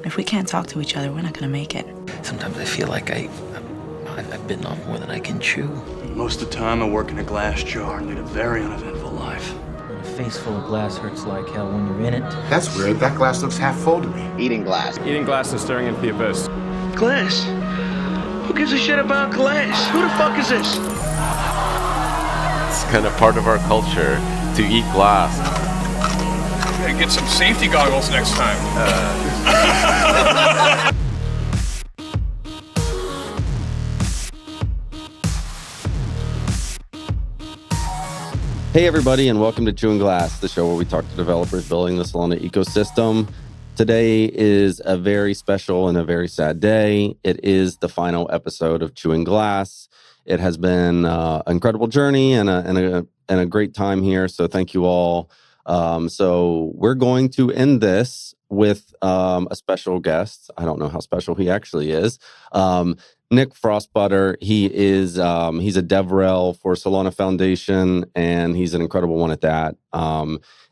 If we can't talk to each other, we're not going to make it. Sometimes I feel like I've bitten off more than I can chew. Most of the time, I work in a glass jar and lead a very uneventful life. A face full of glass hurts like hell when you're in it. That's weird. That glass looks half full to me. Eating glass. Eating glass and staring into the abyss. Glass? Who gives a shit about glass? Who the fuck is this? It's kind of part of our culture to eat glass. Gotta get some safety goggles next time. Hey everybody, and welcome to Chewing Glass, the show where we talk to developers building the Solana ecosystem. Today is a very special and a very sad day. It is the final episode of Chewing Glass. It has been an incredible journey and a great time here, so thank you all. So we're going to end this with a special guest. I don't know how special he actually is. Nick Frostbutter. He's a Dev Rel for Solana Foundation, and he's an incredible one at that.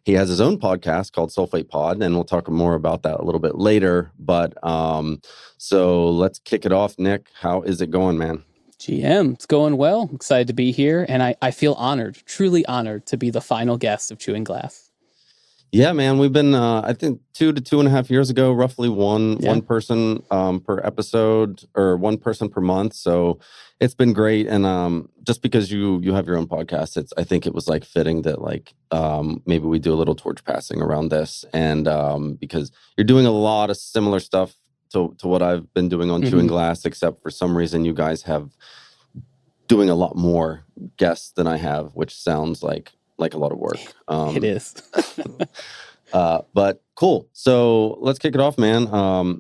He has his own podcast called Sulfate Pod, and we'll talk more about that a little bit later. But so let's kick it off. Nick, how is it going, man? GM, it's going well. I'm excited to be here, and I feel honored, truly honored to be the final guest of Chewing Glass. Yeah, man, we've been, I think 2 to 2.5 years ago, roughly one person per episode or one person per month. So it's been great. And just because you have your own podcast, I think it was like fitting that like maybe we do a little torch passing around this. And because you're doing a lot of similar stuff to what I've been doing on Chewing Glass, except for some reason you guys have doing a lot more guests than I have, which sounds like a lot of work. It is. But cool. So let's kick it off, man.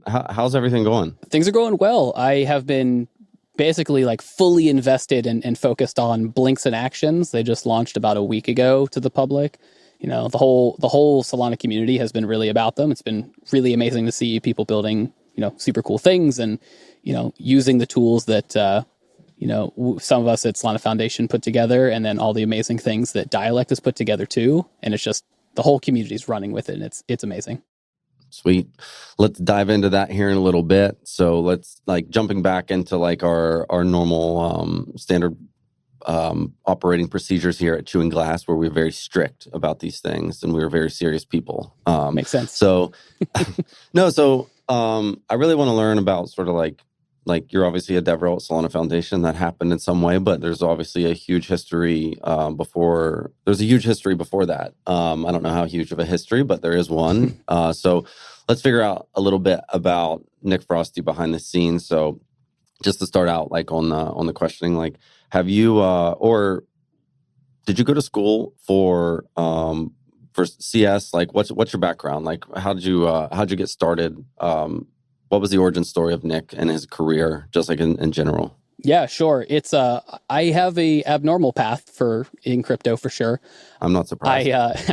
How's everything going? Things are going well. I have been basically like fully invested and focused on Blinks and Actions. They just launched about a week ago to the public. You know, the whole Solana community has been really about them. It's been really amazing to see people building, super cool things and, using the tools that, some of us at Solana Foundation put together, and then all the amazing things that Dialect has put together too. And it's just the whole community is running with it, and it's amazing. Sweet. Let's dive into that here in a little bit. So let's jumping back into our normal standard operating procedures here at Chewing Glass, where we're very strict about these things and we're very serious people. Makes sense. So I really want to learn about sort of like you're obviously a Dev Rel at Solana Foundation. That happened in some way, but there's obviously a huge history before. There's a huge history before that. I don't know how huge of a history, but there is one. So let's figure out a little bit about Nick Frosty behind the scenes. So just to start out, on the questioning, have you or did you go to school for CS? What's your background? How'd you get started? What was the origin story of Nick and his career, just in general? Yeah, sure. It's I have a abnormal path in crypto for sure. I'm not surprised. I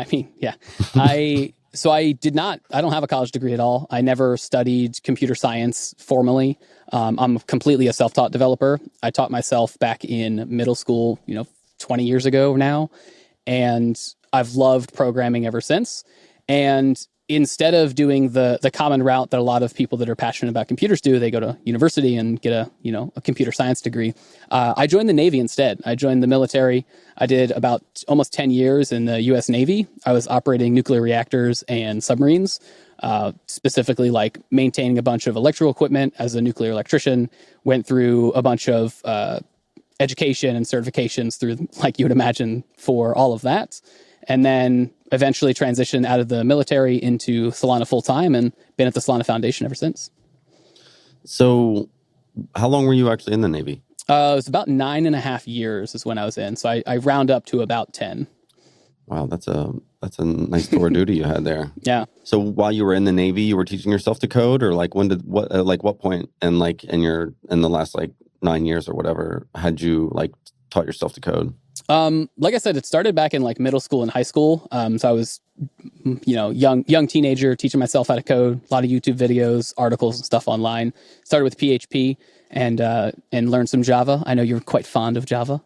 don't have a college degree at all. I never studied computer science formally. I'm completely a self-taught developer. I taught myself back in middle school, 20 years ago now, and I've loved programming ever since. And instead of doing the common route that a lot of people that are passionate about computers do, they go to university and get a computer science degree. I joined the Navy instead. I joined the military. I did about almost 10 years in the U.S. Navy. I was operating nuclear reactors and submarines, specifically maintaining a bunch of electrical equipment as a nuclear electrician. Went through a bunch of education and certifications through, you would imagine, for all of that. And then eventually transitioned out of the military into Solana full-time and been at the Solana Foundation ever since. So how long were you actually in the Navy? It was about 9.5 years is when I was in. So I round up to about 10. Wow, that's a nice tour of duty you had there. Yeah. So while you were in the Navy, you were teaching yourself to code, or what point in the last 9 years or whatever had you taught yourself to code? Like I said, it started back in middle school and high school. So I was, young teenager teaching myself how to code, a lot of YouTube videos, articles and stuff online. Started with PHP and learned some Java. I know you're quite fond of Java.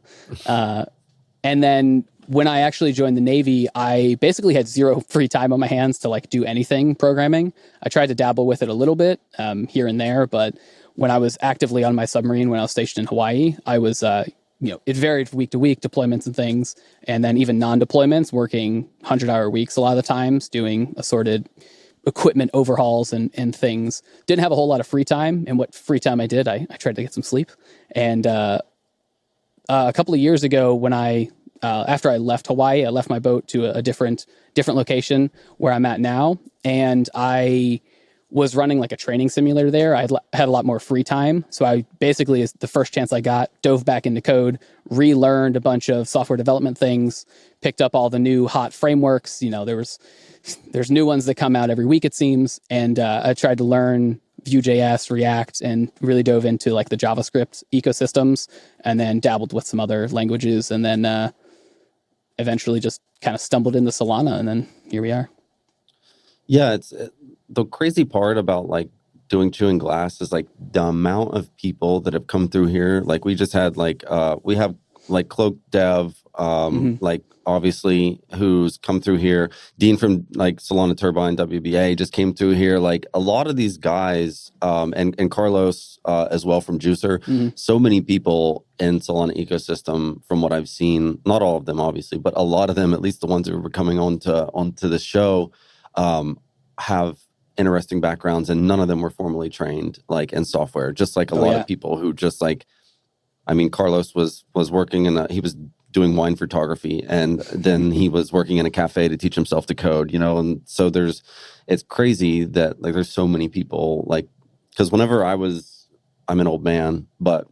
And then when I actually joined the Navy, I basically had zero free time on my hands to like do anything programming. I tried to dabble with it a little bit here and there, but when I was actively on my submarine when I was stationed in Hawaii, I was, it varied week to week, deployments and things, and then even non-deployments, working 100-hour weeks a lot of the times, doing assorted equipment overhauls and things. Didn't have a whole lot of free time, and what free time I did, I tried to get some sleep. And a couple of years ago, when after I left Hawaii, I left my boat to a different location where I'm at now, and I was running like a training simulator there. I had a lot more free time, so I basically, as the first chance I got, dove back into code, relearned a bunch of software development things, picked up all the new hot frameworks. There's new ones that come out every week, it seems, and I tried to learn Vue.js, React, and really dove into like the JavaScript ecosystems, and then dabbled with some other languages, and then eventually just kind of stumbled into Solana, and then here we are. Yeah, it's the crazy part about like doing Chewing Glass is like the amount of people that have come through here. Like we just had we have like Cloak Dev, like obviously who's come through here. Dean from like Solana Turbine WBA just came through here. Like a lot of these guys, and Carlos as well from Juicer. So many people in Solana ecosystem from what I've seen. Not all of them, obviously, but a lot of them, at least the ones who were coming onto the show, have interesting backgrounds, and none of them were formally trained like in software. Just like a lot of people who just like, I mean, Carlos was working he was doing wine photography, and then he was working in a cafe to teach himself to code, and so it's crazy that like there's so many people like, because whenever I'm an old man, but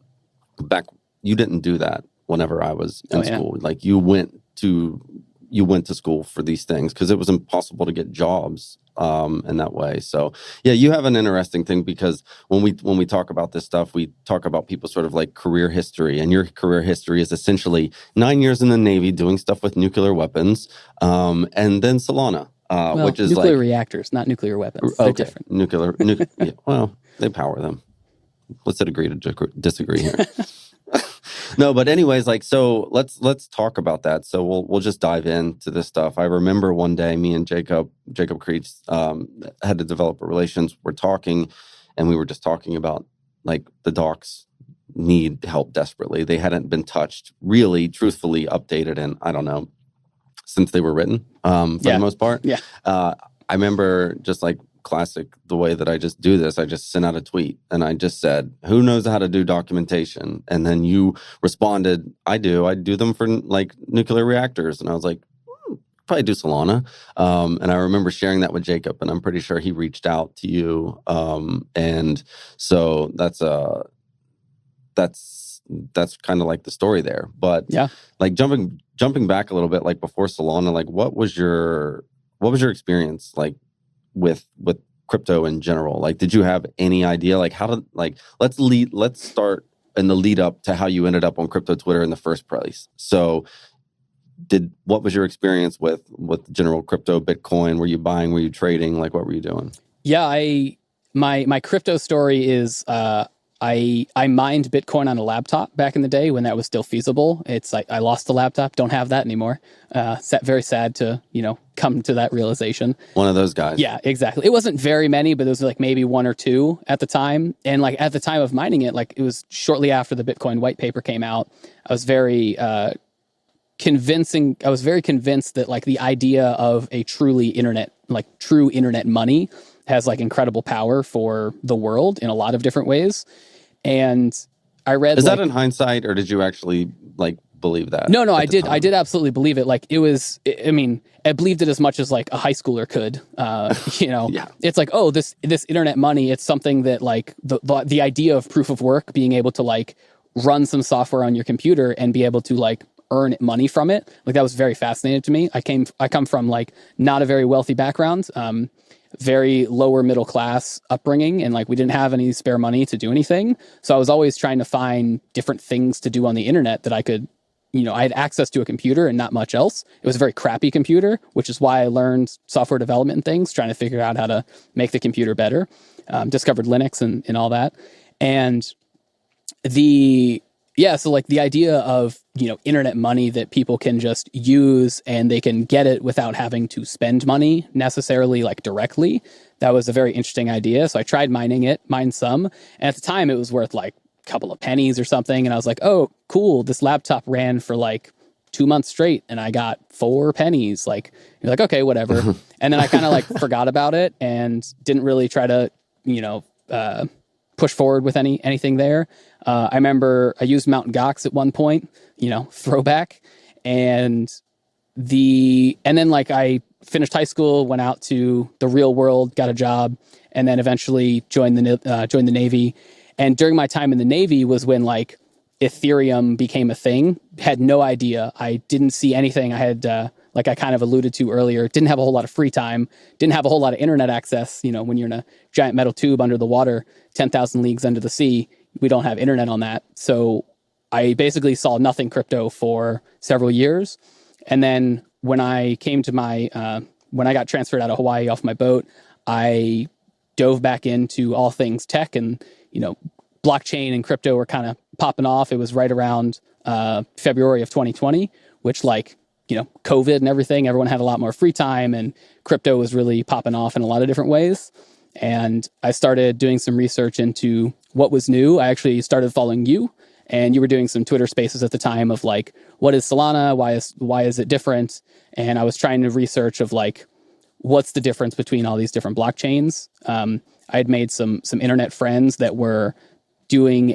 back, you didn't do that whenever I was in school. Like you went to school for these things because it was impossible to get jobs in that way. So yeah, you have an interesting thing, because when we talk about this stuff, we talk about people's sort of like career history, and your career history is essentially 9 years in the Navy doing stuff with nuclear weapons, and then Solana, which is nuclear like reactors, not nuclear weapons. They're different. Nuclear. Yeah, well, they power them. Let's agree to disagree here. No, but anyways, like, so let's talk about that. So we'll just dive into this stuff. I remember one day, me and Jacob Creech, head of developer relations, were talking, and we were just talking about like the docs need help desperately. They hadn't been touched, really, truthfully updated in, I don't know, since they were written, for the most part. Yeah. I remember just like classic, the way that I just do this, I just sent out a tweet and I just said, who knows how to do documentation? And then you responded, I do them for like nuclear reactors. And I was like, probably do Solana. And I remember sharing that with Jacob, and I'm pretty sure he reached out to you. And so that's kind of like the story there. But yeah, like jumping back a little bit, like before Solana, like what was your experience like with crypto in general? Like, did you have any idea, like how to, like, let's start in the lead up to how you ended up on crypto Twitter in the first place. So what was your experience with general crypto, Bitcoin? Were you buying, were you trading? Like, what were you doing? Yeah, my crypto story is, I mined Bitcoin on a laptop back in the day when that was still feasible. It's like I lost the laptop, don't have that anymore. Very sad to, come to that realization. One of those guys. Yeah, exactly. It wasn't very many, but it was like maybe one or two at the time. And like at the time of mining it, like it was shortly after the Bitcoin white paper came out. I was very convinced that like the idea of a true internet money has like incredible power for the world in a lot of different ways. And I read, is that in hindsight, or did you actually like believe that? No, I did absolutely believe it. Like it was, I mean, I believed it as much as like a high schooler could, yeah. It's like, oh, this internet money, it's something that like the idea of proof of work, being able to like run some software on your computer and be able to like earn money from it. Like that was very fascinating to me. I come from like not a very wealthy background, very lower middle class upbringing, and like we didn't have any spare money to do anything. So I was always trying to find different things to do on the internet that I could, I had access to a computer and not much else. It was a very crappy computer, which is why I learned software development and things, trying to figure out how to make the computer better. Discovered Linux and all that. And Yeah, so like the idea of, internet money that people can just use and they can get it without having to spend money necessarily like directly. That was a very interesting idea. So I tried mined some. And at the time it was worth like a couple of pennies or something. And I was like, oh, cool. This laptop ran for like 2 months straight and I got 4 pennies. Like, you're like, okay, whatever. And then I kind of like forgot about it and didn't really try to, push forward with anything there. I remember I used Mountain Gox at one point, throwback. And then like I finished high school, went out to the real world, got a job, and then eventually joined the Navy. And during my time in the Navy was when like Ethereum became a thing. Had no idea. I didn't see anything. I had, like I kind of alluded to earlier, didn't have a whole lot of free time, didn't have a whole lot of internet access. When you're in a giant metal tube under the water, 10,000 leagues under the sea, we don't have internet on that. So I basically saw nothing crypto for several years. And then when I came to when I got transferred out of Hawaii off my boat, I dove back into all things tech and, blockchain and crypto were kind of popping off. It was right around February of 2020, which like, COVID and everything, everyone had a lot more free time and crypto was really popping off in a lot of different ways. And I started doing some research into what was new. I actually started following you, and you were doing some Twitter spaces at the time of like, what is Solana? Why is it different? And I was trying to research of like, what's the difference between all these different blockchains? I had made some internet friends that were doing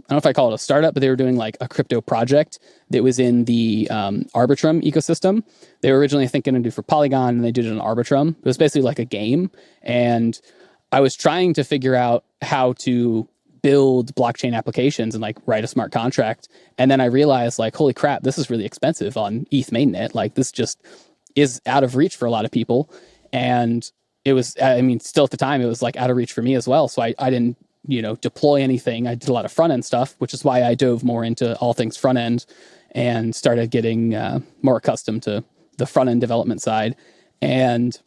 I don't know if I call it a startup, but they were doing like a crypto project that was in the Arbitrum ecosystem. They were originally thinking to do for Polygon, and they did it on Arbitrum. It was basically like a game. And I was trying to figure out how to build blockchain applications and like write a smart contract. And then I realized like, holy crap, this is really expensive on ETH mainnet. Like this just is out of reach for a lot of people. And it was, still at the time, it was like out of reach for me as well. So I didn't, deploy anything. I did a lot of front end stuff, which is why I dove more into all things front end and started getting more accustomed to the front end development side. And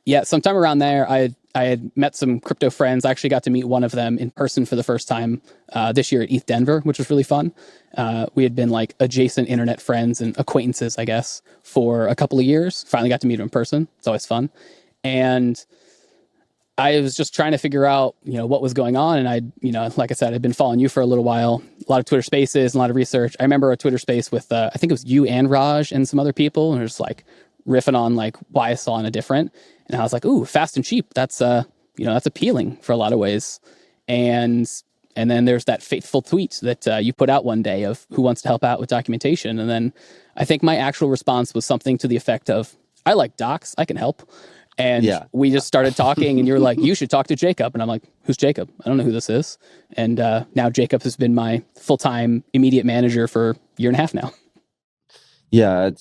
yeah, sometime around there, I had met some crypto friends. I actually got to meet one of them in person for the first time this year at ETH Denver, which was really fun. We had been like adjacent internet friends and acquaintances, I guess, for a couple of years. Finally got to meet him in person. It's always fun. And I was just trying to figure out, what was going on. And I, like I said, I'd been following you for a little while, a lot of Twitter spaces, a lot of research. I remember a Twitter space with, I think it was you and Raj and some other people. And it was like riffing on like why is Solana different. And I was like, ooh, fast and cheap. That's, that's appealing for a lot of ways. And then there's that fateful tweet that you put out one day of who wants to help out with documentation. And then I think my actual response was something to the effect of, I like docs, I can help. And we just started talking and you're like, you should talk to Jacob. And I'm like, who's Jacob? I don't know who this is. And now Jacob has been my full-time immediate manager for a year and a half now. Yeah,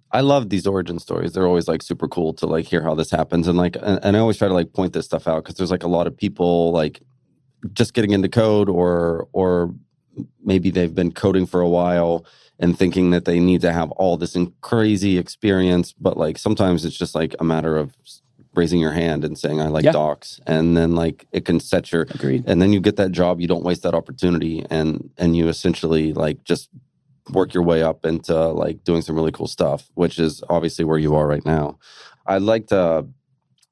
I love these origin stories. They're always like super cool to like hear how this happens. And like, and I always try to like point this stuff out because there's like a lot of people like just getting into code or maybe they've been coding for a while and thinking that they need to have all this crazy experience. But like sometimes it's just like a matter of raising your hand and saying, I like docs. And then like it can set your, Agreed. And then you get that job, you don't waste that opportunity. And you essentially like just work your way up into like doing some really cool stuff, which is obviously where you are right now. I'd like to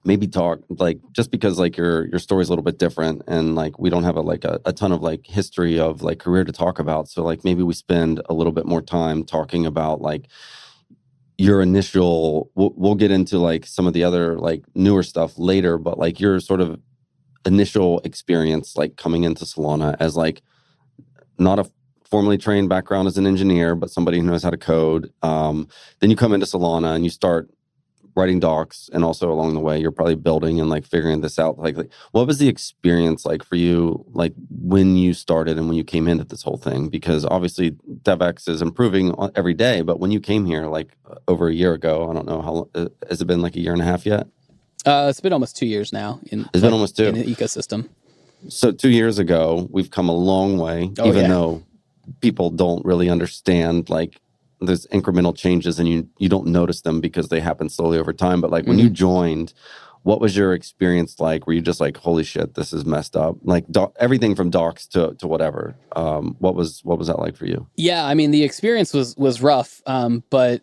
maybe talk like just because like your story's a little bit different and like we don't have a ton of like history of like career to talk about. So like maybe we spend a little bit more time talking about like your initial, we'll get into like some of the other like newer stuff later, but like your sort of initial experience like coming into Solana as like not a formally trained background as an engineer, but somebody who knows how to code. Then you come into Solana and you start writing docs, and also along the way, you're probably building and like figuring this out. Like what was the experience like for you, like when you started and when you came into this whole thing? Because obviously DevX is improving every day, but when you came here like over a year ago, I don't know how long, has it been like a year and a half yet? It's been almost 2 years now. It's been almost 2 in the ecosystem. So 2 years ago, we've come a long way, even though people don't really understand like there's incremental changes and you don't notice them because they happen slowly over time. But like when you joined, what was your experience like? Were you just like, holy shit, this is messed up? Like everything from docs to whatever. What was that like for you? Yeah, I mean, the experience was rough, but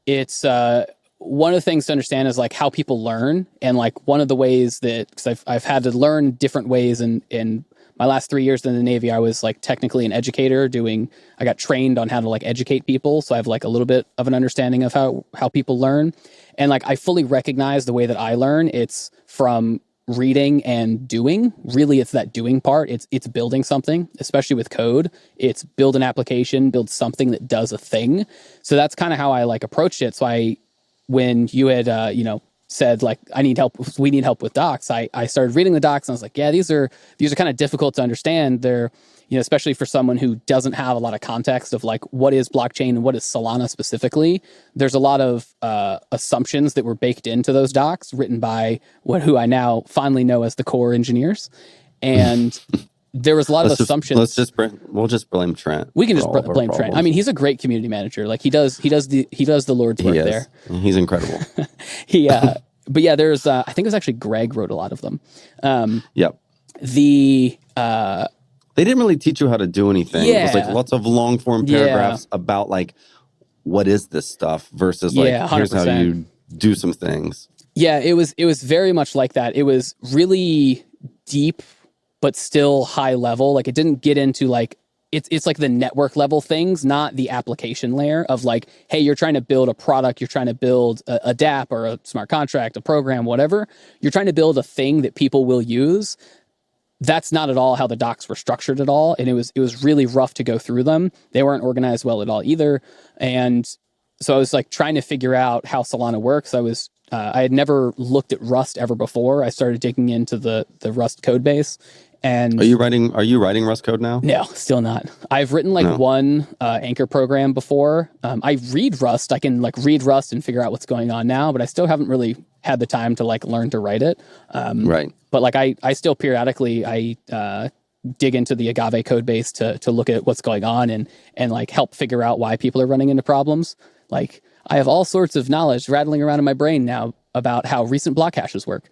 it's one of the things to understand is like how people learn, and like one of the ways that, because I've had to learn different ways in my last 3 years in the Navy. I was like technically an educator I got trained on how to like educate people. So I have like a little bit of an understanding of how people learn. And like, I fully recognize the way that I learn. It's from reading and doing. Really, it's that doing part. It's building something, especially with code. It's build an application, build something that does a thing. So that's kind of how I like approached it. So when you had, said like, we need help with docs, I started reading the docs and I was like, yeah, these are kind of difficult to understand. They're, especially for someone who doesn't have a lot of context of like, what is blockchain and what is Solana specifically. There's a lot of assumptions that were baked into those docs written by who I now finally know as the core engineers. And there was a lot of assumptions. We'll just blame Trent. We can just blame Trent. I mean, he's a great community manager. Like he does the Lord's work there. He's incredible. But yeah, there's I think it was actually Greg wrote a lot of them. Yep. They didn't really teach you how to do anything. Yeah. It was like lots of long form paragraphs about like, what is this stuff versus like, here's how you do some things. Yeah, it was very much like that. It was really deep, but still high level. Like it didn't get into like, it's like the network level things, not the application layer of like, hey, you're trying to build a product, you're trying to build a DApp or a smart contract, a program, whatever. You're trying to build a thing that people will use. That's not at all how the docs were structured at all. And it was really rough to go through them. They weren't organized well at all either. And so I was like trying to figure out how Solana works. I had never looked at Rust ever before. I started digging into the Rust code base. And are you writing Rust code now? No, still not. I've written one Anchor program before. I read Rust. I can like read Rust and figure out what's going on now, but I still haven't really had the time to like learn to write it. Right. But like I still periodically dig into the Agave code base to look at what's going on and like help figure out why people are running into problems. Like I have all sorts of knowledge rattling around in my brain now about how recent block hashes work.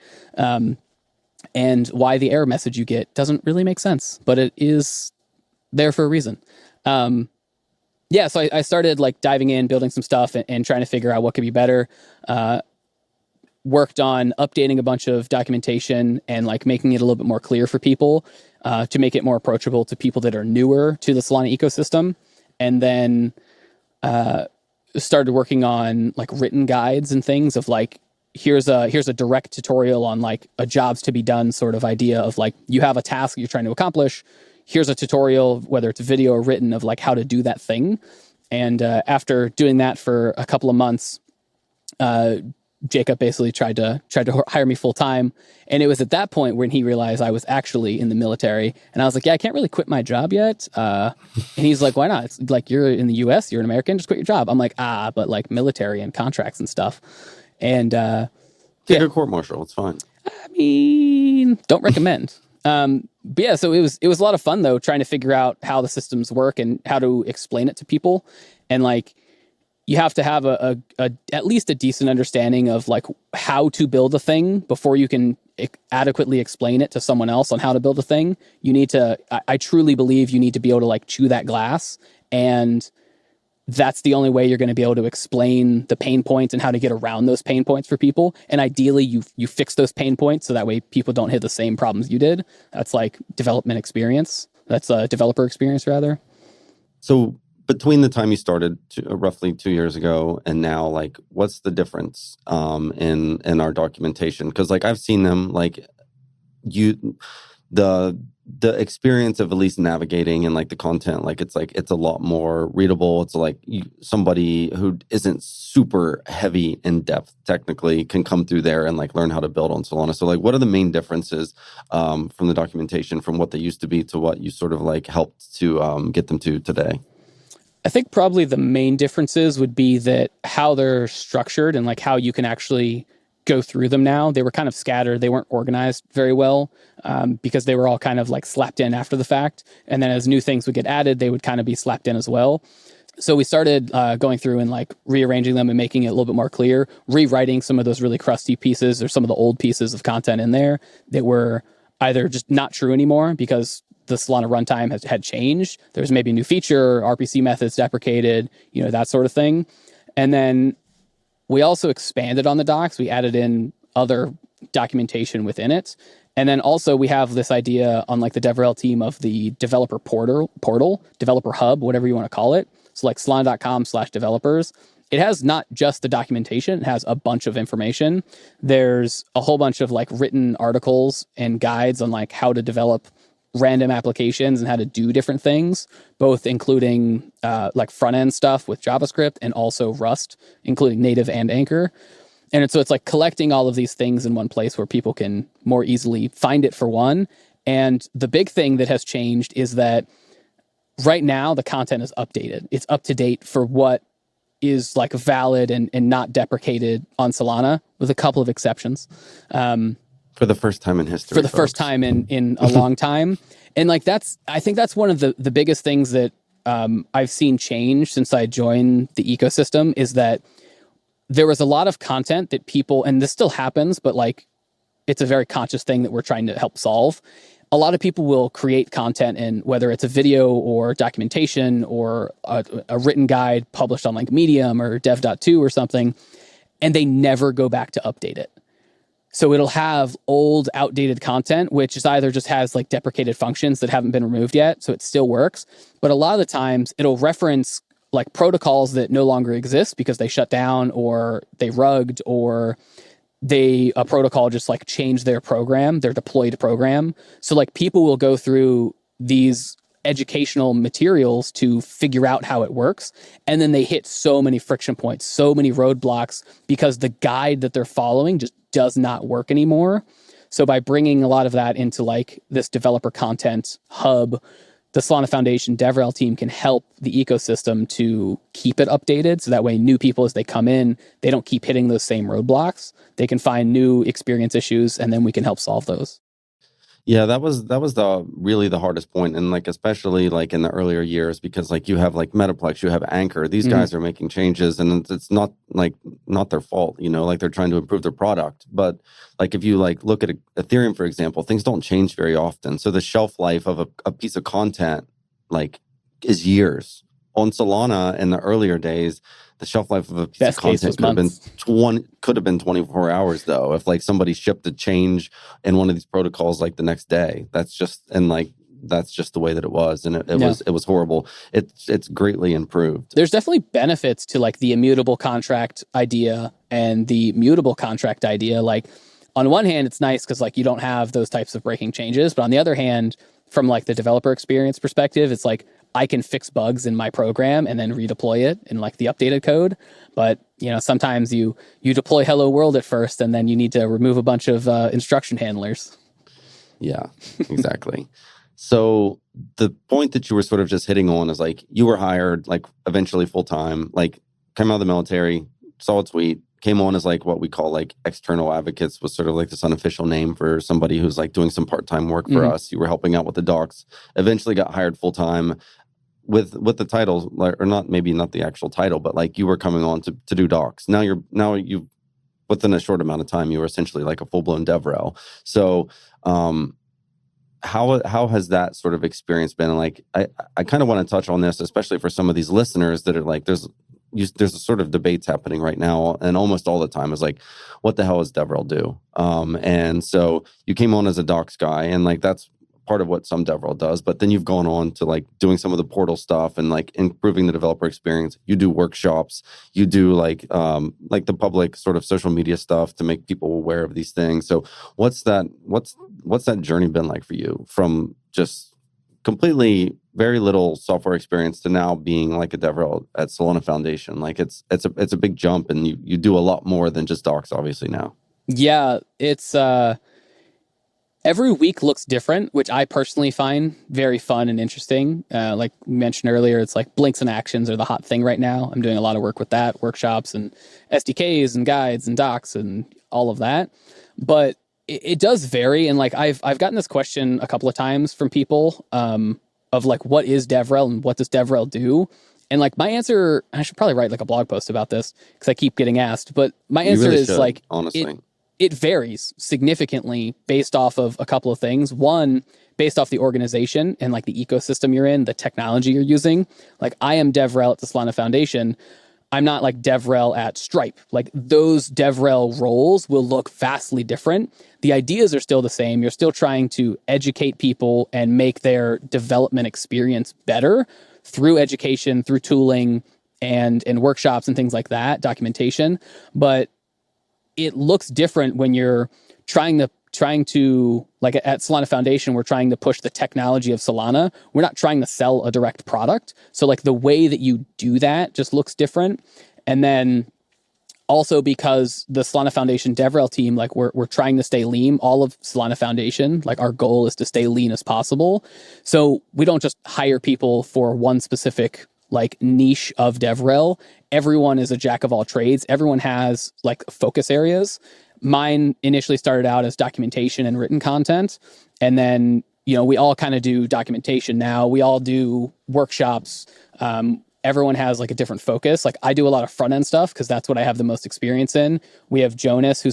And why the error message you get doesn't really make sense, but it is there for a reason. So I started like diving in, building some stuff and trying to figure out what could be better. Worked on updating a bunch of documentation and like making it a little bit more clear for people to make it more approachable to people that are newer to the Solana ecosystem. And then started working on like written guides and things of like, here's a direct tutorial on like a jobs to be done sort of idea of like, you have a task you're trying to accomplish. Here's a tutorial, whether it's video or written, of like how to do that thing. And after doing that for a couple of months, Jacob basically tried to hire me full time. And it was at that point when he realized I was actually in the military. And I was like, yeah, I can't really quit my job yet. And he's like, why not? It's like, you're in the US, you're an American, just quit your job. I'm like, but like military and contracts and stuff. And take a court martial, it's fine. I mean, don't recommend. But yeah, so it was a lot of fun though, trying to figure out how the systems work and how to explain it to people. And like, you have to have a at least a decent understanding of like how to build a thing before you can adequately explain it to someone else on how to build a thing. You need to, I truly believe you need to be able to like chew that glass, and that's the only way you're going to be able to explain the pain points and how to get around those pain points for people. And ideally you fix those pain points so that way people don't hit the same problems you did. That's like development experience. That's a developer experience rather. So between the time you started roughly 2 years ago and now, like, what's the difference in our documentation? Because like I've seen them, like the experience of at least navigating and like the content, like it's a lot more readable. It's like somebody who isn't super heavy in depth technically can come through there and like learn how to build on Solana. So like, what are the main differences from the documentation from what they used to be to what you sort of like helped to get them to today? I think probably the main differences would be that how they're structured and like how you can actually go through them now. They were kind of scattered. They weren't organized very well because they were all kind of like slapped in after the fact. And then as new things would get added, they would kind of be slapped in as well. So we started going through and like rearranging them and making it a little bit more clear, rewriting some of those really crusty pieces or some of the old pieces of content in there that were either just not true anymore because the Solana runtime had changed. There's maybe a new feature, RPC methods deprecated, that sort of thing. And then we also expanded on the docs. We added in other documentation within it. And then also we have this idea on like the Dev Rel team of the developer portal, developer hub, whatever you want to call it. So like solana.com/developers. It has not just the documentation, it has a bunch of information. There's a whole bunch of like written articles and guides on like how to develop random applications and how to do different things, both including like front end stuff with JavaScript and also Rust, including native and Anchor. And so it's like collecting all of these things in one place where people can more easily find it for one. And the big thing that has changed is that right now the content is updated. It's up to date for what is like valid and not deprecated on Solana, with a couple of exceptions. For the first time in history. For the first time in a long time. And like I think that's one of the biggest things that I've seen change since I joined the ecosystem, is that there was a lot of content that people, and this still happens, but like it's a very conscious thing that we're trying to help solve. A lot of people will create content, and whether it's a video or documentation or a written guide published on like Medium or dev.to or something, and they never go back to update it. So it'll have old, outdated content, which is either just has like deprecated functions that haven't been removed yet, so it still works. But a lot of the times it'll reference like protocols that no longer exist because they shut down or they rugged, or a protocol just like changed their program, their deployed program. So like people will go through these educational materials to figure out how it works. And then they hit so many friction points, so many roadblocks, because the guide that they're following just does not work anymore. So by bringing a lot of that into like this developer content hub, the Solana Foundation Dev Rel team can help the ecosystem to keep it updated. So that way new people, as they come in, they don't keep hitting those same roadblocks. They can find new experience issues, and then we can help solve those. Yeah, that was really the hardest point, and like especially like in the earlier years, because like you have like Metaplex, you have Anchor. These guys are making changes, and it's not their fault, like they're trying to improve their product. But like if you like look at Ethereum, for example, things don't change very often. So the shelf life of a piece of content like is years. On Solana in the earlier days, the shelf life of a piece of content could have been 24 hours though. If like somebody shipped a change in one of these protocols like the next day, that's just the way that it was, and it was horrible. It's greatly improved. There's definitely benefits to like the immutable contract idea and the mutable contract idea. Like on one hand, it's nice because like you don't have those types of breaking changes, but on the other hand, from like the developer experience perspective, it's like I can fix bugs in my program and then redeploy it in like the updated code. But sometimes you deploy hello world at first, and then you need to remove a bunch of instruction handlers. Yeah, exactly. So the point that you were sort of just hitting on is like you were hired like eventually full time, like came out of the military, saw a tweet, came on as like what we call like external advocates, was sort of like this unofficial name for somebody who's like doing some part-time work for us. You were helping out with the docs, eventually got hired full time with the title, or maybe not the actual title, but like you were coming on to do docs. Now you within a short amount of time, you were essentially like a full-blown Dev Rel. So how has that sort of experience been? Like I kind of want to touch on this, especially for some of these listeners that are like, there's a sort of debates happening right now, and almost all the time is like, what the hell does Dev Rel do? And so you came on as a docs guy, and like that's part of what some Dev Rel does, but then you've gone on to like doing some of the portal stuff and like improving the developer experience. You do workshops, you do like the public sort of social media stuff to make people aware of these things. So what's that journey been like for you, from just completely very little software experience to now being like a Dev Rel at Solana Foundation? Like it's a big jump, and you do a lot more than just docs obviously now. Yeah, it's every week looks different, which I personally find very fun and interesting. Like we mentioned earlier, it's like blinks and actions are the hot thing right now. I'm doing a lot of work with that, workshops and SDKs and guides and docs and all of that. But it does vary. And like I've gotten this question a couple of times from people of like, what is Dev Rel and what does Dev Rel do? And like my answer, I should probably write like a blog post about this because I keep getting asked, but my You answer really is should, like, honestly. it varies significantly based off of a couple of things. One, based off the organization and like the ecosystem you're in, the technology you're using. Like I am Dev Rel at the Solana Foundation. I'm not like Dev Rel at Stripe. Like those Dev Rel roles will look vastly different. The ideas are still the same. You're still trying to educate people and make their development experience better through education, through tooling and workshops and things like that, documentation. But it looks different when you're trying to like at Solana Foundation, we're trying to push the technology of Solana. We're not trying to sell a direct product. So like the way that you do that just looks different. And then also because the Solana Foundation DevRel team, like we're trying to stay lean, all of Solana Foundation, like our goal is to stay lean as possible. So we don't just hire people for one specific like niche of DevRel. Everyone is a jack of all trades. Everyone has like focus areas. Mine initially started out as documentation and written content. And then, you know, we all kind of do documentation now. We all do workshops. Everyone has like a different focus. Like I do a lot of front end stuff because that's what I have the most experience in. We have Jonas who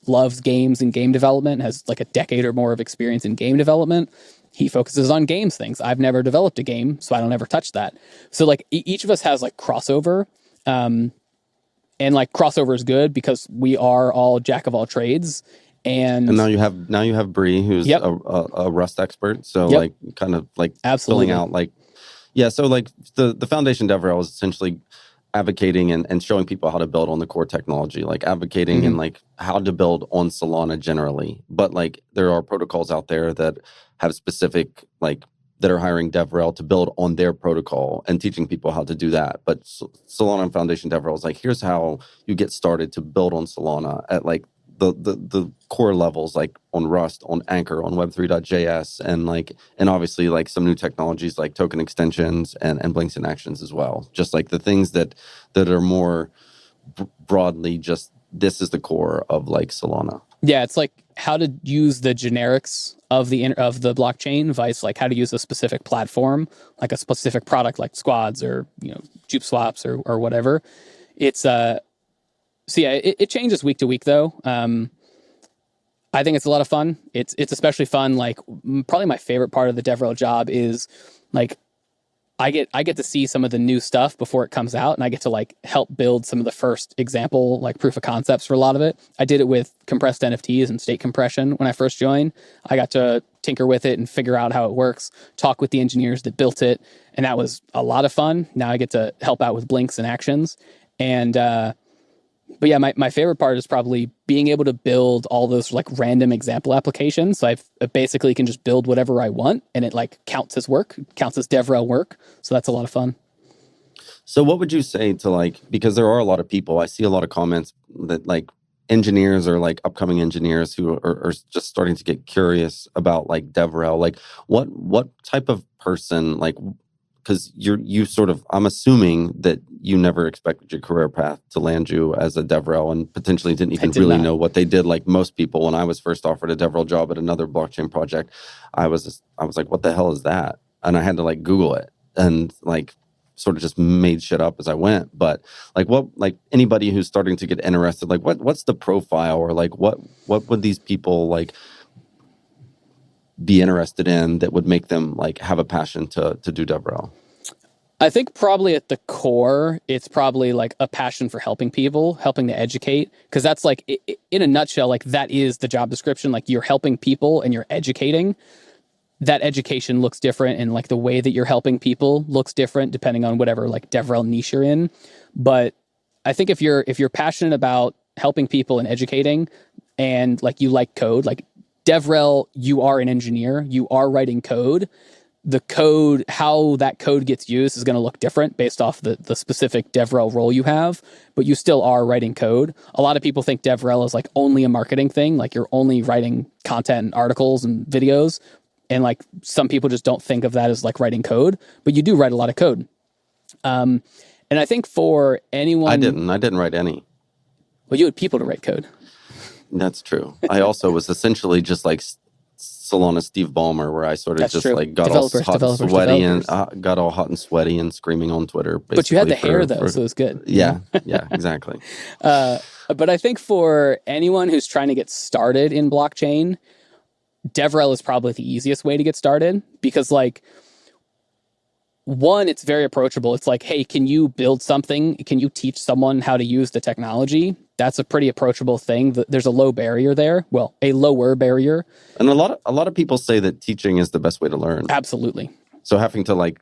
loves games and game development, has like a decade or more of experience in game development. He focuses on games things. I've never developed a game, so I don't ever touch that. So like each of us has like crossover. And like crossover is good because we are all jack of all trades. And now you have Bree, who's a Rust expert. So like kind of like absolutely filling out like, yeah. So like the Foundation DevRel is essentially advocating and showing people how to build on the core technology, like advocating and like how to build on Solana generally. But like there are protocols out there that have specific like that are hiring DevRel to build on their protocol and teaching people how to do that. But Solana Foundation DevRel is like, here's how you get started to build on Solana at like the core levels, like on Rust, on Anchor, on Web3.js, and obviously like some new technologies like token extensions and blinks and actions as well. Just like the things that are more broadly just this is the core of like Solana. Yeah, it's like how to use the generics of the blockchain, vice like how to use a specific platform, like a specific product like squads or jupe swaps or whatever. It's it changes week to week though. I think it's a lot of fun. It's especially fun. Like probably my favorite part of the DevRel job is like I get to see some of the new stuff before it comes out, and I get to like help build some of the first example like proof of concepts for a lot of it. I did it with compressed NFTs and state compression when I first joined. I got to tinker with it and figure out how it works, talk with the engineers that built it, and that was a lot of fun. Now I get to help out with blinks and actions, and but yeah, my favorite part is probably being able to build all those like random example applications. So I basically can just build whatever I want, and it like counts as work, counts as DevRel work. So that's a lot of fun. So what would you say to like, because there are a lot of people, I see a lot of comments that like engineers or like upcoming engineers who are just starting to get curious about like DevRel, like what type of person, like, because you sort of, I'm assuming that you never expected your career path to land you as a DevRel and potentially didn't even really know what they did. Like most people, when I was first offered a DevRel job at another blockchain project, I was like, what the hell is that? And I had to like Google it and like sort of just made shit up as I went. But like anybody who's starting to get interested, like what's the profile or like what would these people like be interested in that would make them like have a passion to do DevRel? I think probably at the core, it's probably like a passion for helping people, helping to educate, because that's like in a nutshell, like that is the job description. Like you're helping people and you're educating. That education looks different, and like the way that you're helping people looks different depending on whatever like DevRel niche you're in. But I think if you're passionate about helping people and educating, and like you like code, like DevRel, you are an engineer, you are writing code. The code, how that code gets used is going to look different based off the specific DevRel role you have, but you still are writing code. A lot of people think DevRel is like only a marketing thing, like you're only writing content and articles and videos, and like some people just don't think of that as like writing code, but you do write a lot of code. And I think for anyone... I didn't write any. Well, you had people to write code. That's true. I also was essentially just like Solana Steve Ballmer, where I sort of That's just true. like got Developers, all hot and developers, sweaty developers. and got all hot and sweaty and screaming on Twitter. But you had the basically hair though, so it was good. Yeah, yeah, exactly. But I think for anyone who's trying to get started in blockchain, DevRel is probably the easiest way to get started because, like, one, it's very approachable. It's like, hey, can you build something? Can you teach someone how to use the technology? That's a pretty approachable thing. There's a low barrier there. Well, a lower barrier. And a lot of people say that teaching is the best way to learn. Absolutely. So having to like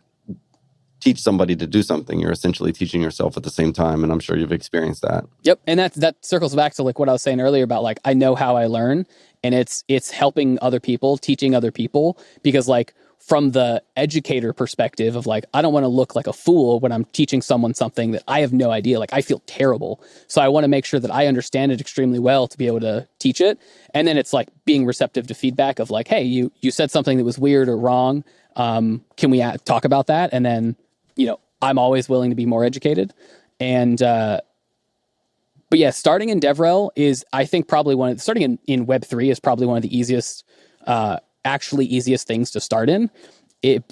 teach somebody to do something, you're essentially teaching yourself at the same time. And I'm sure you've experienced that. Yep. And that circles back to like what I was saying earlier about like, I know how I learn, and it's helping other people, teaching other people, because like from the educator perspective of like, I don't want to look like a fool when I'm teaching someone something that I have no idea. Like I feel terrible. So I want to make sure that I understand it extremely well to be able to teach it. And then it's like being receptive to feedback of like, hey, you said something that was weird or wrong. Can we talk about that? And then, you know, I'm always willing to be more educated. And, but yeah, starting in DevRel is, I think, probably starting in Web3 is probably one of the easiest, actually easiest things to start in.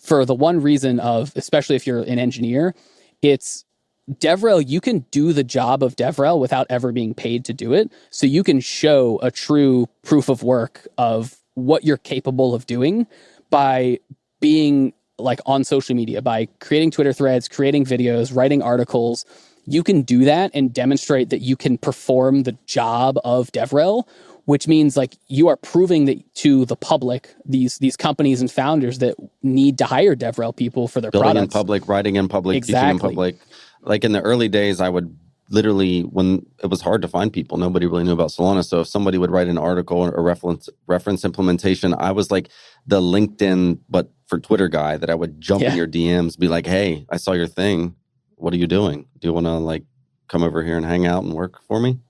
For the one reason of, especially if you're an engineer, it's DevRel, you can do the job of DevRel without ever being paid to do it. So you can show a true proof of work of what you're capable of doing by being like on social media, by creating Twitter threads, creating videos, writing articles. You can do that and demonstrate that you can perform the job of DevRel, which means like you are proving that to the public, these companies and founders that need to hire DevRel people for their building products. In public, writing in public, Exactly. teaching in public. Like in the early days, I would literally, when it was hard to find people, nobody really knew about Solana. So if somebody would write an article or reference implementation, I was like the LinkedIn, but for Twitter guy that I would jump in your DMs, be like, hey, I saw your thing. What are you doing? Do you want to like come over here and hang out and work for me?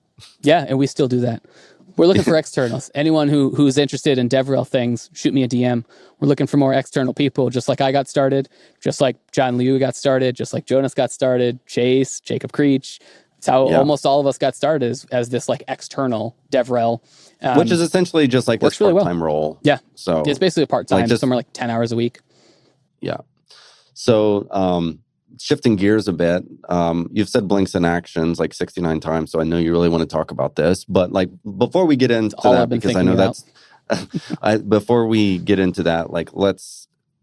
Yeah, and we still do that. We're looking for externals. Anyone who's interested in DevRel things, shoot me a DM. We're looking for more external people, just like I got started, just like John Liu got started, just like Jonas got started, Chase, Jacob Creech. It's how almost all of us got started as this like external DevRel. Which is essentially just like this part-time role. Yeah. So it's basically a part-time, like somewhere like 10 hours a week. Yeah. So shifting gears a bit, you've said blinks and actions like 69 times, so I know you really want to talk about this. But like before we get into that, because I know that's before we get into that, like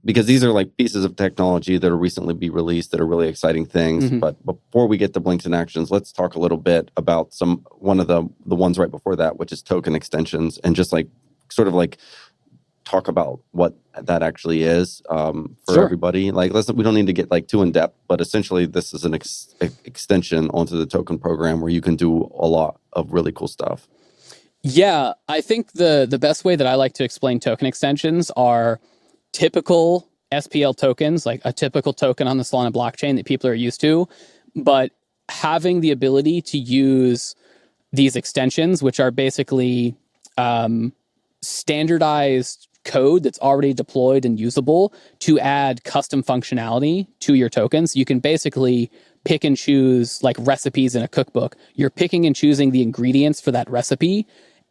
because these are like pieces of technology that are recently be released that are really exciting things. Mm-hmm. But before we get to blinks and actions, let's talk a little bit about one of the ones right before that, which is token extensions, and just like sort of like talk about what that actually is for everybody. Like, we don't need to get like too in depth, but essentially this is an extension onto the token program where you can do a lot of really cool stuff. Yeah, I think the best way that I like to explain token extensions are typical SPL tokens, like a typical token on the Solana blockchain that people are used to, but having the ability to use these extensions, which are basically standardized code that's already deployed and usable, to add custom functionality to your tokens. You can basically pick and choose like recipes in a cookbook. You're picking and choosing the ingredients for that recipe,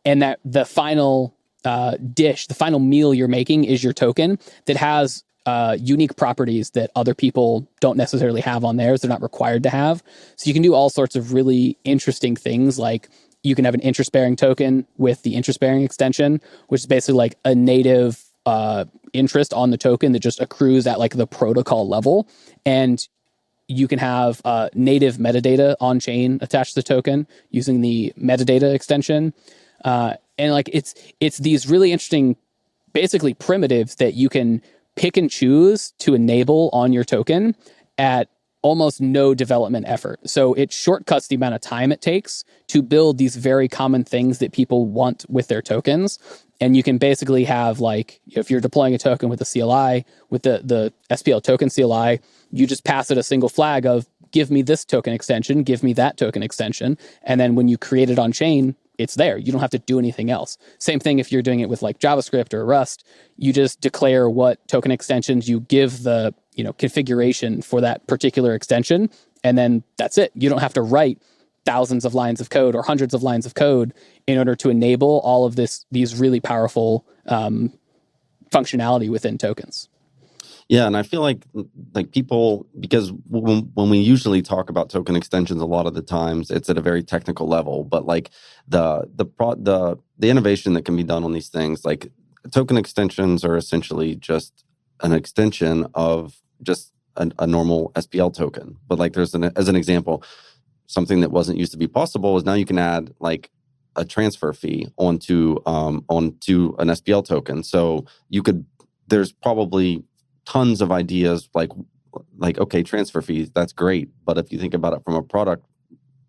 and that the final dish, the final meal you're making is your token that has unique properties that other people don't necessarily have on theirs. They're not required to have. So you can do all sorts of really interesting things, like you can have an interest-bearing token with the interest-bearing extension, which is basically like a native interest on the token that just accrues at like the protocol level. And you can have native metadata on-chain attached to the token using the metadata extension. And like it's these really interesting, basically primitives that you can pick and choose to enable on your token at almost no development effort. So it shortcuts the amount of time it takes to build these very common things that people want with their tokens. And you can basically have, like, if you're deploying a token with a CLI, with the SPL token CLI, you just pass it a single flag of, give me this token extension, give me that token extension. And then when you create it on chain, it's there. You don't have to do anything else. Same thing if you're doing it with like JavaScript or Rust. You just declare what token extensions you give the configuration for that particular extension, and then that's it. You don't have to write thousands of lines of code or hundreds of lines of code in order to enable all of these really powerful functionality within tokens. Yeah, and I feel like people, because when we usually talk about token extensions, a lot of the times it's at a very technical level. But like the innovation that can be done on these things, like token extensions, are essentially just an extension of just a normal SPL token. But like as an example, something that wasn't used to be possible is now you can add like a transfer fee onto an SPL token. So there's probably tons of ideas like okay, transfer fees, that's great, but if you think about it from a product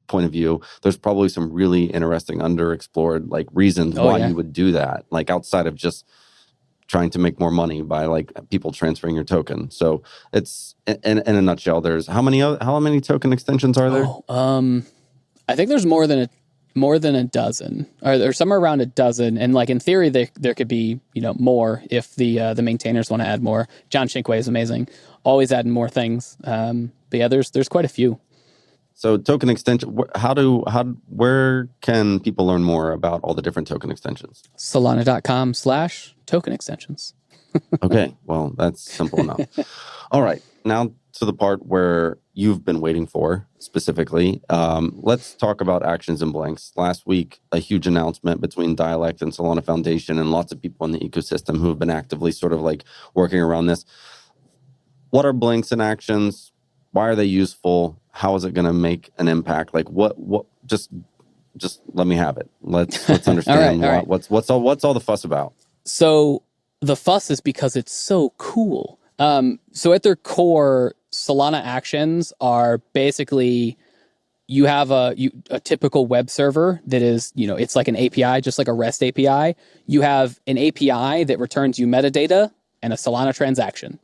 point of view, there's probably some really interesting underexplored like reasons why you would do that, like outside of just trying to make more money by like people transferring your token. So it's in a nutshell, there's how many token extensions are there? I think there's more than a dozen, or there's somewhere around a dozen. And like in theory, there could be more if the maintainers want to add more. John Shinkway is amazing, always adding more things. But yeah, there's quite a few. So token extension, where can people learn more about all the different token extensions? Solana.com/token extensions. Okay, well, that's simple enough. All right, now to the part where you've been waiting for specifically. Let's talk about actions and blinks. Last week, a huge announcement between Dialect and Solana Foundation and lots of people in the ecosystem who have been actively sort of like working around this. What are blinks and actions? Why are they useful? How is it going to make an impact? Like what just let me have it. Let's understand all right. What's all the fuss about? So the fuss is because it's so cool. So at their core, Solana actions are basically, you have a typical web server that is, it's like an API, just like a REST API. You have an API that returns you metadata and a Solana transaction.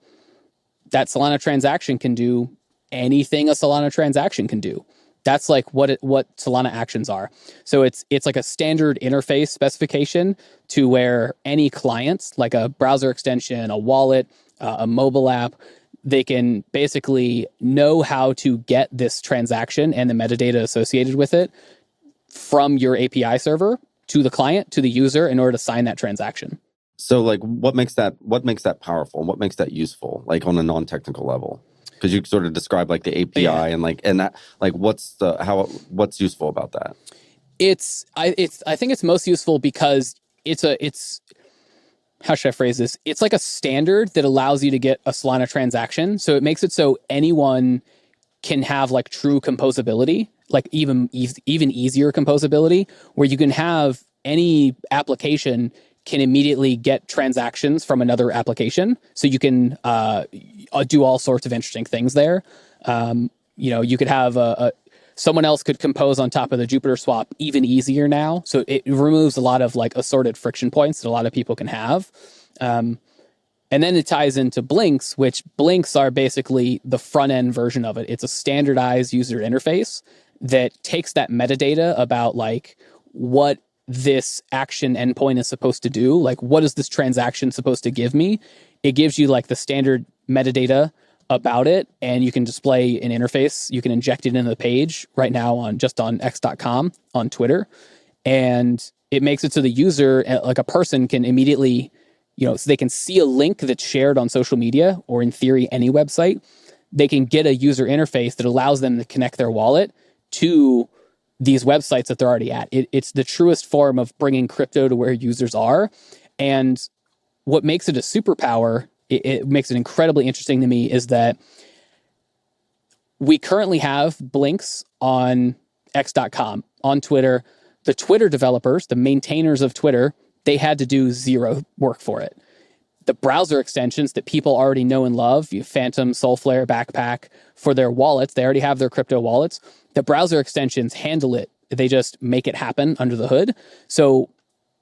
That Solana transaction can do anything a Solana transaction can do. That's like what Solana actions are. So it's like a standard interface specification to where any clients, like a browser extension, a wallet, a mobile app, they can basically know how to get this transaction and the metadata associated with it from your API server to the client, to the user, in order to sign that transaction. So like what makes that powerful and what makes that useful, like on a non-technical level? Because you sort of describe like the API and that like what's useful about that? I think it's most useful because it's how should I phrase this? It's like a standard that allows you to get a Solana transaction. So it makes it so anyone can have like true composability, like even easier composability, where you can have any application can immediately get transactions from another application. So you can do all sorts of interesting things there. You could have someone else could compose on top of the Jupiter swap even easier now. So it removes a lot of like assorted friction points that a lot of people can have. And then it ties into blinks, which blinks are basically the front end version of it. It's a standardized user interface that takes that metadata about like what this action endpoint is supposed to do. Like, what is this transaction supposed to give me? It gives you like the standard metadata about it, and you can display an interface. You can inject it into the page right now on x.com on Twitter. And it makes it so the user, like a person, can immediately, so they can see a link that's shared on social media or in theory any website. They can get a user interface that allows them to connect their wallet to these websites that they're already at. It's the truest form of bringing crypto to where users are. And what makes it a superpower, it makes it incredibly interesting to me, is that we currently have blinks on x.com, on Twitter. The Twitter developers, the maintainers of Twitter, they had to do zero work for it. The browser extensions that people already know and love, Phantom, Soulflare, Backpack, for their wallets, they already have their crypto wallets. The browser extensions handle it. They just make it happen under the hood. So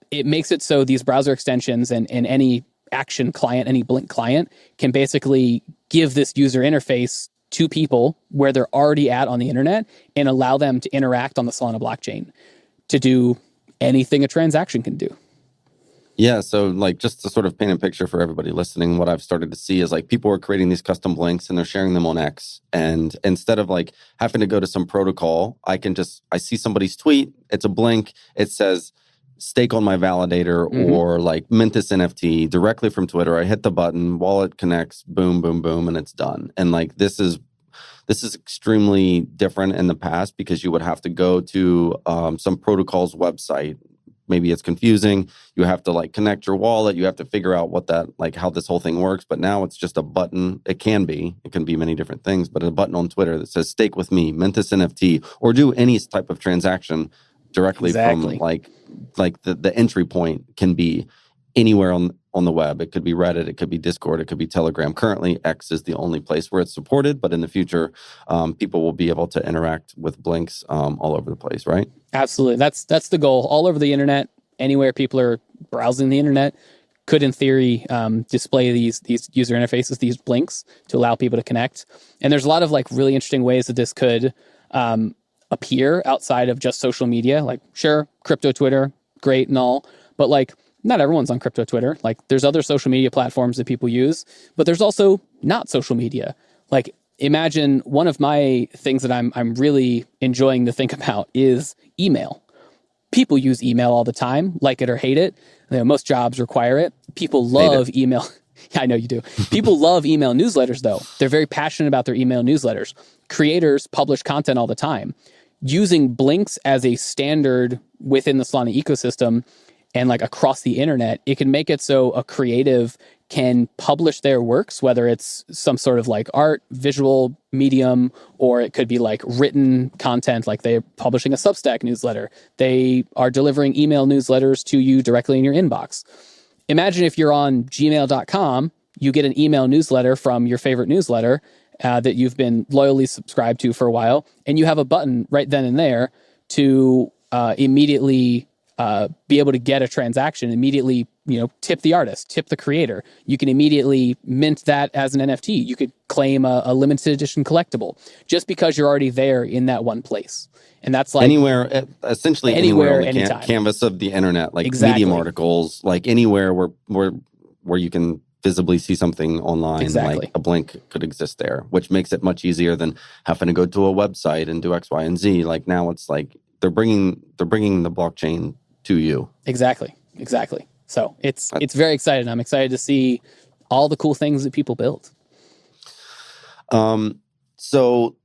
it makes it so these browser extensions and any action client, any Blink client, can basically give this user interface to people where they're already at on the internet and allow them to interact on the Solana blockchain to do anything a transaction can do. Yeah, so like just to sort of paint a picture for everybody listening, what I've started to see is like people are creating these custom blinks and they're sharing them on X. And instead of like having to go to some protocol, I see somebody's tweet, it's a blink, it says, stake on my validator or like mint this NFT directly from Twitter. I hit the button, wallet connects, boom, boom, boom, and it's done. And like this is extremely different in the past because you would have to go to some protocol's website. Maybe it's confusing. You have to like connect your wallet. You have to figure out what that, like how this whole thing works. But now it's just a button. It can be many different things, but a button on Twitter that says stake with me, mint this NFT, or do any type of transaction directly from like the entry point can be anywhere on the web. It could be Reddit, it could be Discord, it could be Telegram. Currently, X is the only place where it's supported, but in the future, people will be able to interact with blinks all over the place, right? Absolutely. That's the goal. All over the internet, anywhere people are browsing the internet, could in theory display these user interfaces, these blinks to allow people to connect. And there's a lot of like really interesting ways that this could appear outside of just social media. Like, sure, crypto Twitter, great and all, but like not everyone's on crypto Twitter. Like there's other social media platforms that people use, but there's also not social media. Like imagine one of my things that I'm really enjoying to think about is email. People use email all the time, like it or hate it. You know, most jobs require it. People love email. Yeah, I know you do. People love email newsletters though. They're very passionate about their email newsletters. Creators publish content all the time. Using blinks as a standard within the Solana ecosystem and like across the internet, it can make it so a creative can publish their works, whether it's some sort of like art, visual medium, or it could be like written content, like they're publishing a Substack newsletter. They are delivering email newsletters to you directly in your inbox. Imagine if you're on gmail.com, you get an email newsletter from your favorite newsletter that you've been loyally subscribed to for a while, and you have a button right then and there to immediately be able to get a transaction, immediately, tip the artist, tip the creator. You can immediately mint that as an NFT. You could claim a limited edition collectible just because you're already there in that one place. And that's like anywhere, essentially anywhere on the canvas of the internet, like Medium articles, like anywhere where you can visibly see something online, like a blink could exist there, which makes it much easier than having to go to a website and do X, Y, and Z. Like now it's like they're bringing the blockchain to you. Exactly. So it's very exciting. I'm excited to see all the cool things that people build. So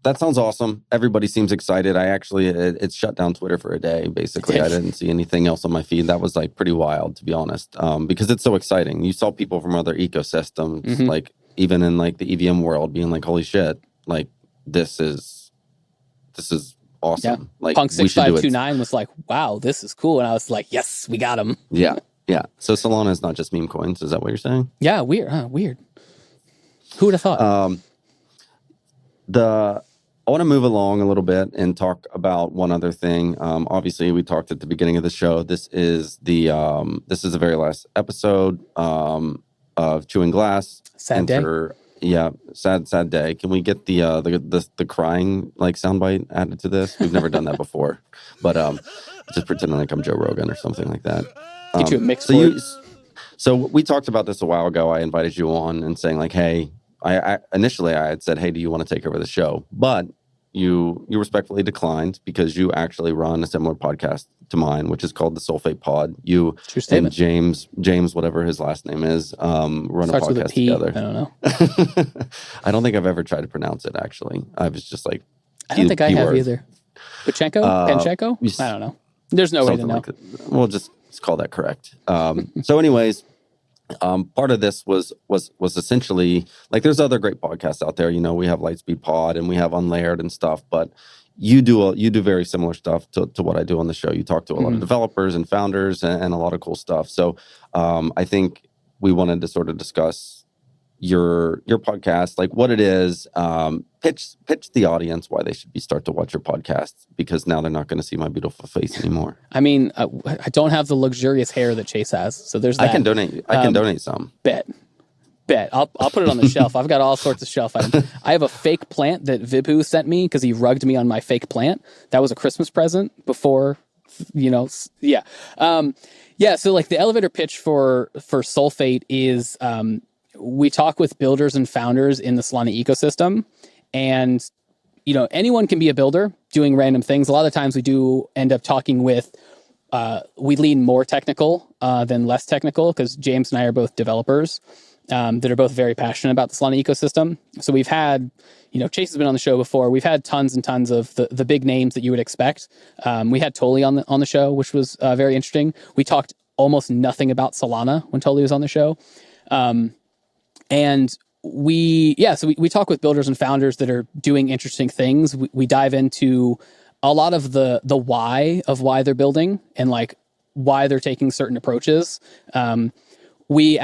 that sounds awesome. Everybody seems excited. It's shut down Twitter for a day, basically. I didn't see anything else on my feed. That was like pretty wild, to be honest, because it's so exciting. You saw people from other ecosystems, like even in like the EVM world being like, holy shit, like this is awesome. Yeah. Like Punk 6529 was like, wow, this is cool. And I was like, yes, we got him. Yeah. So Solana is not just meme coins. Is that what you're saying? Yeah, weird. Who would have thought? I want to move along a little bit and talk about one other thing. Obviously, we talked at the beginning of the show. This is the very last episode of Chewing Glass. Sad day. Yeah, sad day. Can we get the crying like soundbite added to this? We've never done that before, but just pretending like I'm Joe Rogan or something like that. Get you a mix. So we talked about this a while ago. I invited you on and saying like, hey. I initially had said, hey, do you want to take over the show? But you respectfully declined because you actually run a similar podcast to mine, which is called the Sulfate Pod. You and James, whatever his last name is, run Starts a podcast together. I don't know. I don't think I've ever tried to pronounce it, actually. I was just like, I don't think I have either. Panchenko? I don't know. There's no way to know. Like we'll just call that correct. So anyways, part of this was essentially like there's other great podcasts out there. We have Lightspeed Pod and we have Unlayered and stuff, but you do very similar stuff to what I do on the show. You talk to a lot of developers and founders and a lot of cool stuff. So I think we wanted to sort of discuss your podcast, like what it is, pitch the audience why they should start to watch your podcast, because now they're not going to see my beautiful face anymore. I mean, I don't have the luxurious hair that Chase has, so there's that. I can donate some. Bet. I'll put it on the shelf. I've got all sorts of shelf items. I have a fake plant that Vibhu sent me because he rugged me on my fake plant. That was a Christmas present before, yeah. So like the elevator pitch for Sulfate is, we talk with builders and founders in the Solana ecosystem, and anyone can be a builder doing random things. A lot of times we do end up talking with we lean more technical than less technical, because James and I are both developers that are both very passionate about the Solana ecosystem. So we've had, Chase has been on the show before. We've had tons and tons of the big names that you would expect. We had Toli on the show, which was very interesting. We talked almost nothing about Solana when Toli was on the show. And we talk with builders and founders that are doing interesting things. We dive into a lot of the why of why they're building and like why they're taking certain approaches. We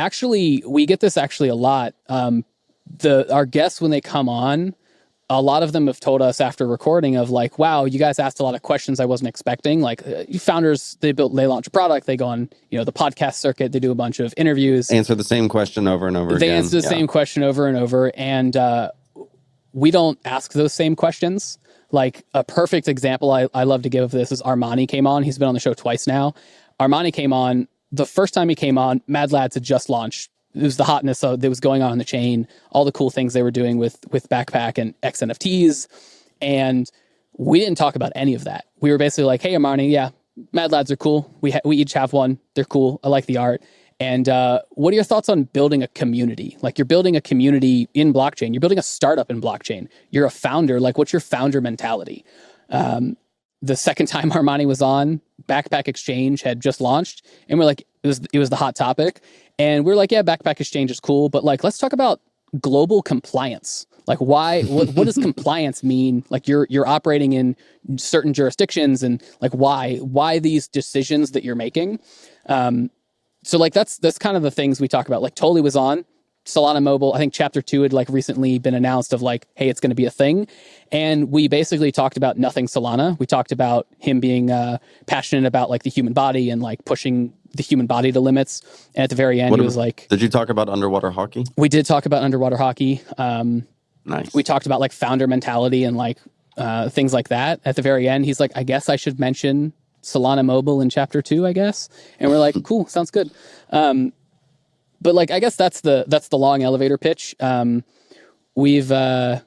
get this actually a lot. Our guests, when they come on, a lot of them have told us after recording of like, wow, you guys asked a lot of questions I wasn't expecting. Like founders, they launch a product, they go on, the podcast circuit, they do a bunch of interviews. Answer the same question over and over again. They answer the same question over and over. And we don't ask those same questions. Like a perfect example I love to give of this is Armani came on. He's been on the show twice now. Armani came on. The first time he came on, Mad Lads had just launched. It was the hotness that was going on in the chain, all the cool things they were doing with Backpack and XNFTs. And we didn't talk about any of that. We were basically like, hey, Armani, yeah, Mad Lads are cool. We each have one. They're cool. I like the art. And what are your thoughts on building a community? Like you're building a community in blockchain. You're building a startup in blockchain. You're a founder. Like what's your founder mentality? The second time Armani was on, Backpack Exchange had just launched. And we're like, it was the hot topic. And we're like, yeah, Backpack Exchange is cool. But like, let's talk about global compliance. Like why, what does compliance mean? Like you're operating in certain jurisdictions and like why these decisions that you're making? So like that's kind of the things we talk about. Like Toli was on Solana Mobile. I think chapter 2 had like recently been announced of like, hey, it's going to be a thing. And we basically talked about nothing Solana. We talked about him being passionate about like the human body and like pushing the human body to limits. And at the very end, he was like, did you talk about underwater hockey? We did talk about underwater hockey. Nice. We talked about like founder mentality and like things like that. At the very end, he's like, I guess I should mention Solana Mobile in chapter 2, I guess. And we're like, cool, sounds good. But like, I guess that's the long elevator pitch. It's been a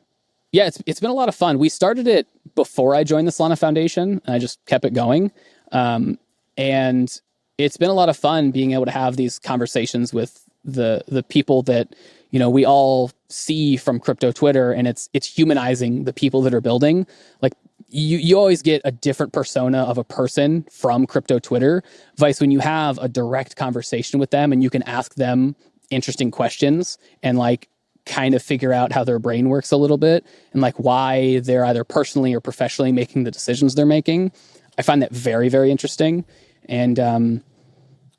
lot of fun. We started it before I joined the Solana Foundation, and I just kept it going. And it's been a lot of fun being able to have these conversations with the people that, we all see from crypto Twitter, and it's humanizing the people that are building. Like you always get a different persona of a person from crypto Twitter. Vice when you have a direct conversation with them and you can ask them interesting questions and like kind of figure out how their brain works a little bit and like why they're either personally or professionally making the decisions they're making. I find that very, very interesting.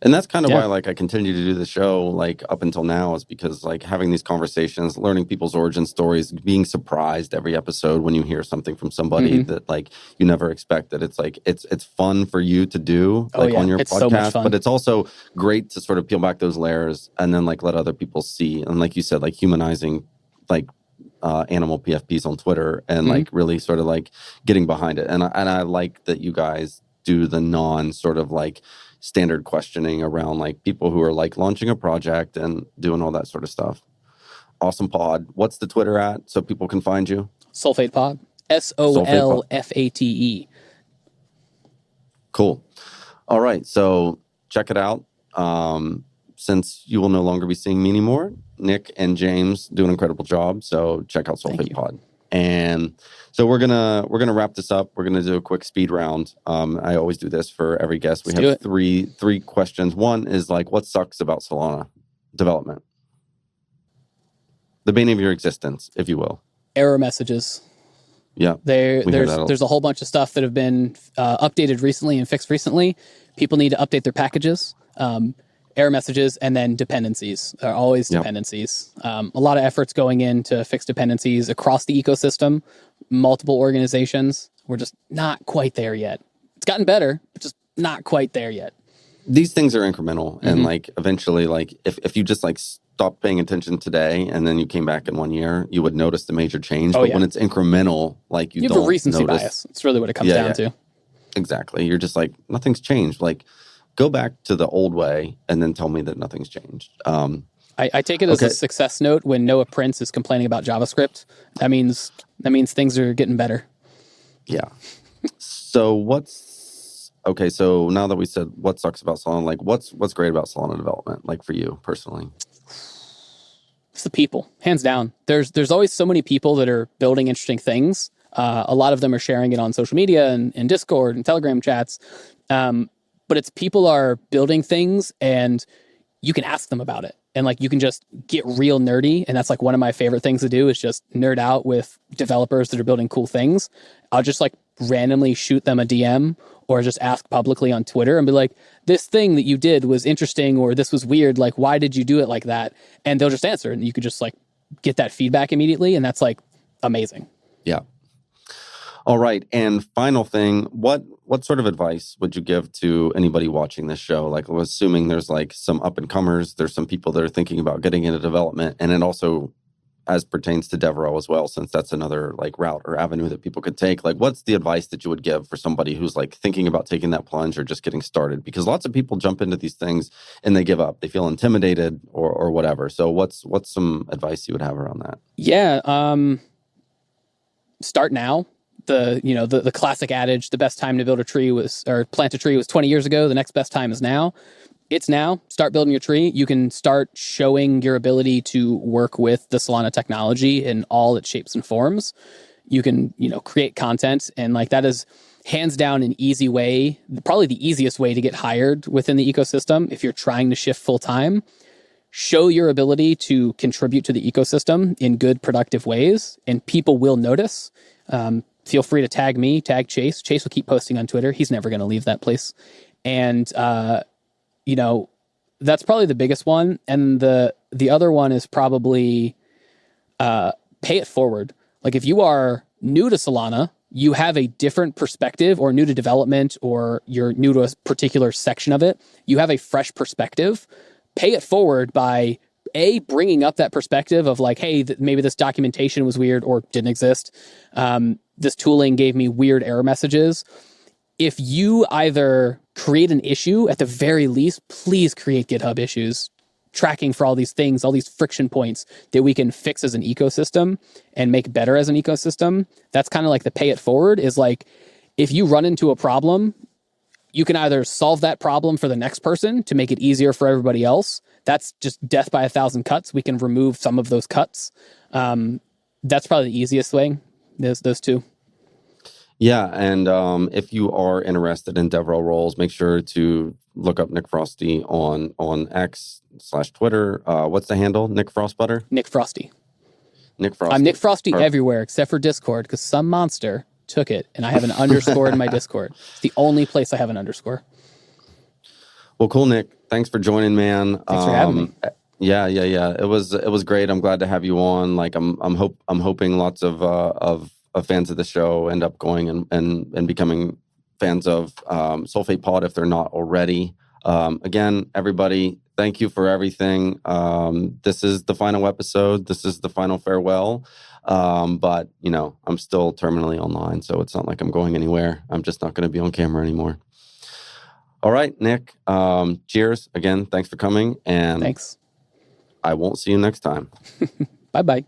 And that's kind of why like I continue to do the show like up until now, is because like having these conversations, learning people's origin stories, being surprised every episode when you hear something from somebody that like you never expected. It's like it's fun for you to do like on your podcast, so much fun. But it's also great to sort of peel back those layers and then like let other people see. And like you said, like humanizing like animal PFPs on Twitter and like really sort of like getting behind it. And I like that you guys do the non sort of like standard questioning around like people who are like launching a project and doing all that sort of stuff. Awesome pod. What's the Twitter at so people can find you? Sulfate pod. SOLFATE. Cool. All right. So check it out. Since you will no longer be seeing me anymore, Nick and James do an incredible job. So check out Sulfate pod. And so we're gonna wrap this up. We're gonna do a quick speed round. I always do this for every guest. We have three questions. One is like, what sucks about Solana development? The bane of your existence, if you will. Error messages. Yeah. There's a whole bunch of stuff that have been updated recently and fixed recently. People need to update their packages. Error messages, and then dependencies are always dependencies. A lot of efforts going in to fix dependencies across the ecosystem, multiple organizations. We're just not quite there yet. It's gotten better, but just not quite there yet. These things are incremental. And like eventually, like if you just like stopped paying attention today and then you came back in 1 year, you would notice the major change. But when it's incremental, like you have don't a recency notice. bias. It's really what it comes down to. Exactly. You're just like, nothing's changed. Like, go back to the old way and then tell me that nothing's changed. I take it as a success note when Noah Prince is complaining about JavaScript. That means things are getting better. Yeah. So what's Okay, so now that we said what sucks about Solana, like what's great about Solana development, like for you personally? It's the people, hands down. There's always so many people that are building interesting things. A lot of them are sharing it on social media and Discord and Telegram chats. But it's people are building things and you can ask them about it. And like you can just get real nerdy. And that's like one of my favorite things to do is just nerd out with developers that are building cool things. I'll just like randomly shoot them a DM or just ask publicly on Twitter and be like, this thing that you did was interesting or this was weird. Like, why did you do it like that? And they'll just answer and you could just like get that feedback immediately. And that's like amazing. Yeah. All right. And final thing, what sort of advice would you give to anybody watching this show? Like, assuming there's like some up and comers, there's some people that are thinking about getting into development, and it also as pertains to Dev Rel as well, since that's another like route or avenue that people could take. Like, what's the advice that you would give for somebody who's like thinking about taking that plunge or just getting started? Because lots of people jump into these things and they give up. They feel intimidated or whatever. So what's some advice you would have around that? Yeah. Start now. The classic adage, the best time to build a tree or plant a tree was 20 years ago. The next best time is now. It's now. Start building your tree. You can start showing your ability to work with the Solana technology in all its shapes and forms. You can, create content, and like that is hands down an easy way, probably the easiest way to get hired within the ecosystem if you're trying to shift full time. Show your ability to contribute to the ecosystem in good, productive ways, and people will notice. Feel free to tag me, tag Chase. Chase will keep posting on Twitter. He's never going to leave that place. And, that's probably the biggest one. And the other one is probably pay it forward. Like if you are new to Solana, you have a different perspective, or new to development, or you're new to a particular section of it, you have a fresh perspective. Pay it forward by bringing up that perspective of like, hey, maybe this documentation was weird or didn't exist. This tooling gave me weird error messages. If you either create an issue, at the very least, please create GitHub issues, tracking for all these things, all these friction points that we can fix as an ecosystem and make better as an ecosystem. That's kind of like the pay it forward is like, if you run into a problem, you can either solve that problem for the next person to make it easier for everybody else. That's just death by 1,000 cuts. We can remove some of those cuts. That's probably the easiest way. Those two. Yeah, and if you are interested in DevRel roles, make sure to look up Nick Frosty on X/Twitter. What's the handle? Nick Frostbutter? Nick Frosty. Nick Frosty. I'm Nick Frosty everywhere except for Discord because some monster took it and I have an underscore in my Discord. It's the only place I have an underscore. Well, cool, Nick. Thanks for joining, man. Thanks for having me. Yeah. It was great. I'm glad to have you on. Like I'm hoping lots of fans of the show end up going and becoming fans of Sulfate Pod if they're not already. Again, everybody, thank you for everything. This is the final episode. This is the final farewell. But I'm still terminally online, so it's not like I'm going anywhere. I'm just not going to be on camera anymore. All right, Nick. Cheers again. Thanks for coming. And thanks. I won't see you next time. Bye-bye.